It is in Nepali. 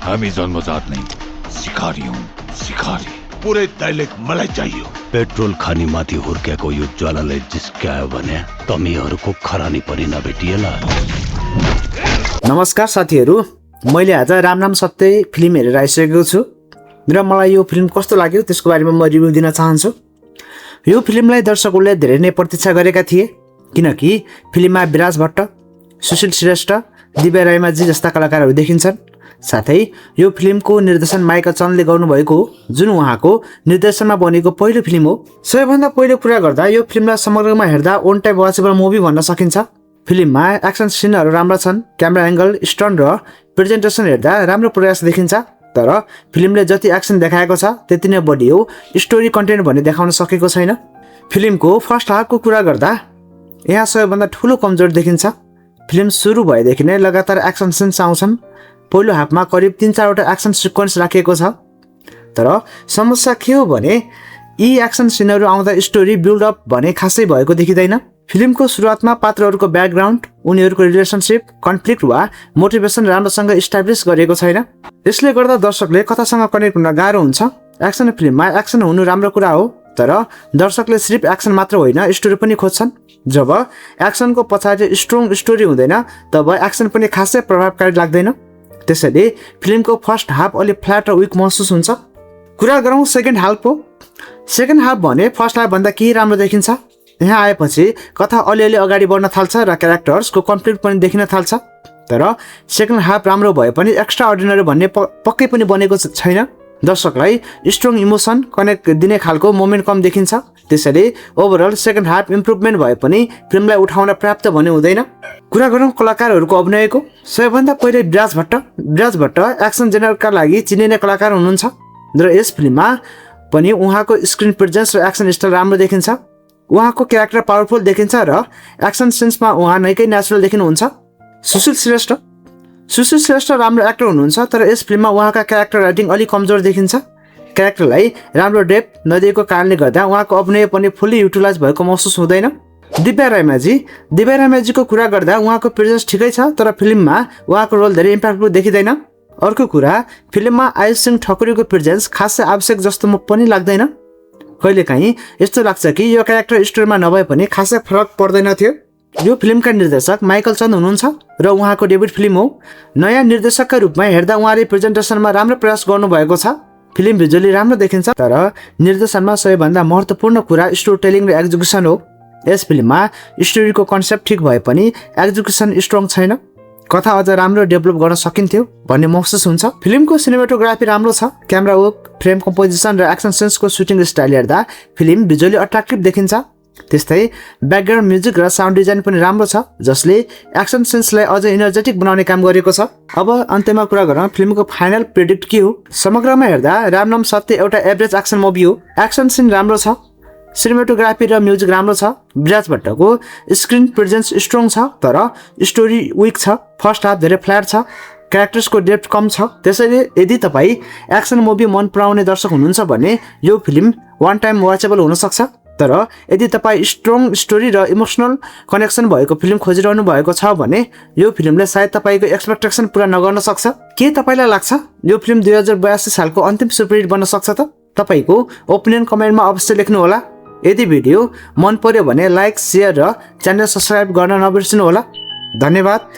हामी जन्मजात नै शिकारी हौं, शिकारी। पुरै दैलेख मलाई चाहियो। पेट्रोल खानी माथि हुर्केको यो ज्वालाले जिस्क्यायो भने तमीहरूको खरानी पनि नभेटिएला। नमस्कार साथीहरू, मैले आज राम नाम सत्य फिल्म हेरेर आइसकेको छु र मलाई यो फिल्म कस्तो लाग्यो त्यसको बारेमा म रिभ्यू दिन चाहन्छु। यो फिल्मलाई दर्शकहरूले धेरै नै प्रतीक्षा गरेका थिए किनकि फिल्ममा विराज भट्ट, सुशील श्रेष्ठ, दिव्या रायमाझी जस्ता कलाकारहरू देखिन्छन्। साथै यो फिल्मको निर्देशन माइकल चन्दले गर्नुभएको हो, जुन उहाँको निर्देशनमा बनेको पहिलो फिल्म हो। सबैभन्दा पहिलो कुरा गर्दा यो फिल्मलाई समग्रमा हेर्दा वन टाइम वाचेबल मुभी भन्न सकिन्छ। फिल्ममा एक्सन सिनहरू राम्रा छन्, क्यामेरा एङ्गल, स्टन्ट र प्रेजेन्टेसन हेर्दा राम्रो प्रयास देखिन्छ। तर फिल्मले जति एक्सन देखाएको छ त्यति नै बढी हो, स्टोरी कन्टेन्ट भन्ने देखाउन सकेको छैन। फिल्मको फर्स्ट हाफको कुरा गर्दा यहाँ सबैभन्दा ठुलो कमजोर देखिन्छ। फिल्म सुरु भएदेखि नै लगातार एक्सन सिन्स आउँछन्। पहिलो हाफमा करिब 3-4वटा एक्सन सिक्वेन्स राखिएको छ। तर समस्या के हो भने यी एक्सन सिनहरू आउँदा स्टोरी बिल्डअप भने खासै भएको देखिँदैन। फिल्मको सुरुवातमा पात्रहरूको ब्याकग्राउन्ड, उनीहरूको रिलेसनसिप, कन्फ्लिक्ट वा मोटिभेसन राम्रोसँग इस्टाब्लिस गरिएको छैन। यसले गर्दा दर्शकले कथासँग कनेक्ट हुन गाह्रो हुन्छ। एक्सन फिल्ममा एक्सन हुनु राम्रो कुरा हो, तर दर्शकले सिर्फ एक्सन मात्र होइन स्टोरी पनि खोज्छन्। जब एक्सनको पछाडि स्ट्रङ स्टोरी हुँदैन तब एक्सन पनि खासै प्रभावकारी लाग्दैन। त्यसैले फिल्मको फर्स्ट हाफ अलि फ्ल्याट र विक महसुस हुन्छ। कुरा गरौँ सेकेन्ड हाफको। सेकेन्ड हाफ भने फर्स्ट हाफ भन्दा केही राम्रो देखिन्छ। यहाँ आएपछि कथा अलिअलि अगाडि बढ्न थाल्छ र क्यारेक्टर्सको कन्फ्लिक्ट पनि देखिन थाल्छ। तर सेकेन्ड हाफ राम्रो भए पनि एक्स्ट्रा अर्डिनरी भन्ने पक्कै पनि बनेको छैन। दर्शकलाई स्ट्रङ इमोसन कनेक्ट दिने खालको मोमेन्ट कम देखिन्छ। त्यसैले ओभरअल सेकेन्ड हाफ इम्प्रुभमेन्ट भए पनि फिल्मलाई उठाउन पर्याप्त भन्ने हुँदैन। कुरा गरौँ कलाकारहरूको अभिनयको। सबैभन्दा पहिले विराज भट्ट एक्सन जेनरका लागि चिनिने कलाकार हुनुहुन्छ र यस फिल्ममा पनि उहाँको स्क्रिन प्रेजेन्स र एक्सन स्टाइल राम्रो देखिन्छ। उहाँको क्यारेक्टर पावरफुल देखिन्छ र एक्सन सिन्समा उहाँ निकै नेचुरल देखिनुहुन्छ। सुशील श्रेष्ठ राम्रो एक्टर हुनुहुन्छ, तर यस फिल्ममा उहाँका क्यारेक्टर राइटिङ अलिक कमजोर देखिन्छ। क्यारेक्टरलाई राम्रो डेप्थ नदिएको कारणले गर्दा उहाँको अभिनय पनि फुल्ली युटिलाइज भएको महसुस हुँदैन। दिव्या रायमाझीको कुरा गर्दा उहाँको प्रेजेन्स ठिकै छ, तर फिल्ममा उहाँको रोल धेरै इम्प्याक्टफुल देखिँदैन। अर्को कुरा, फिल्ममा आयुष सिंह ठकुरीको प्रेजेन्स खासै आवश्यक जस्तो पनि लाग्दैन। कहिलेकाहीँ यस्तो लाग्छ कि यो क्यारेक्टर स्टोरीमा नभए पनि खासै फरक पर्दैन थियो। यो फिल्मका निर्देशक माइकल चन्द हुनुहुन्छ र उहाँको डेब्युट फिल्म हो। नयाँ निर्देशकका रूपमा हेर्दा उहाँले प्रेजेन्टेसनमा राम्रो प्रयास गर्नुभएको छ। फिल्म भिजुअली राम्रो देखिन्छ, तर निर्देशनमा सबैभन्दा महत्त्वपूर्ण कुरा स्टोरी टेलिङ र एक्जिक्युसन हो। यस फिल्ममा स्टोरीको कन्सेप्ट ठिक भए पनि एक्जिक्युसन स्ट्रङ छैन। कथा अझ राम्रो डेभलप गर्न सकिन्थ्यो भन्ने महसुस हुन्छ। फिल्मको सिनेमाटोग्राफी राम्रो छ। क्यामेरा वर्क, फ्रेम कम्पोजिसन र एक्सन सिन्सको सुटिङ स्टाइल हेर्दा फिल्म भिजुअली अट्र्याक्टिभ देखिन्छ। त्यस्तै ब्याकग्राउन्ड म्युजिक र साउन्ड डिजाइन पनि राम्रो छ, जसले एक्सन सिन्सलाई अझ इनर्जेटिक बनाउने काम गरेको छ। अब अन्त्यमा कुरा गरौँ फिल्मको फाइनल प्रेडिक्ट के हो। समग्रमा हेर्दा राम नाम सत्य एउटा एभरेज एक्सन मुभी हो। एक्सन सिन राम्रो छ, सिनेमाटोग्राफी र म्युजिक राम्रो छ। विराज भट्टको स्क्रिन प्रेजेन्स स्ट्रङ छ, तर स्टोरी विक छ। फर्स्ट हाफ धेरै फ्ल्याट छ, क्यारेक्टर्सको डेप्थ कम छ। त्यसैले यदि तपाईँ एक्सन मुभी मन पराउने दर्शक हुनुहुन्छ भने यो फिल्म वान टाइम वाचेबल हुनसक्छ। तर यदि तपाईँ स्ट्रङ स्टोरी र इमोसनल कनेक्सन भएको फिल्म खोजिरहनु भएको छ भने यो फिल्मले सायद तपाईँको एक्सपेक्टेसन पुरा नगर्न सक्छ। के तपाईँलाई लाग्छ यो फिल्म 2082 सालको अन्तिम सुपरहिट बन्न सक्छ त? तपाईँको ओपिनियन कमेन्टमा अवश्य लेख्नुहोला। यदि भिडियो मन पर्यो भने लाइक, सेयर र च्यानल सब्सक्राइब गर्न नबिर्सनु होला। धन्यवाद।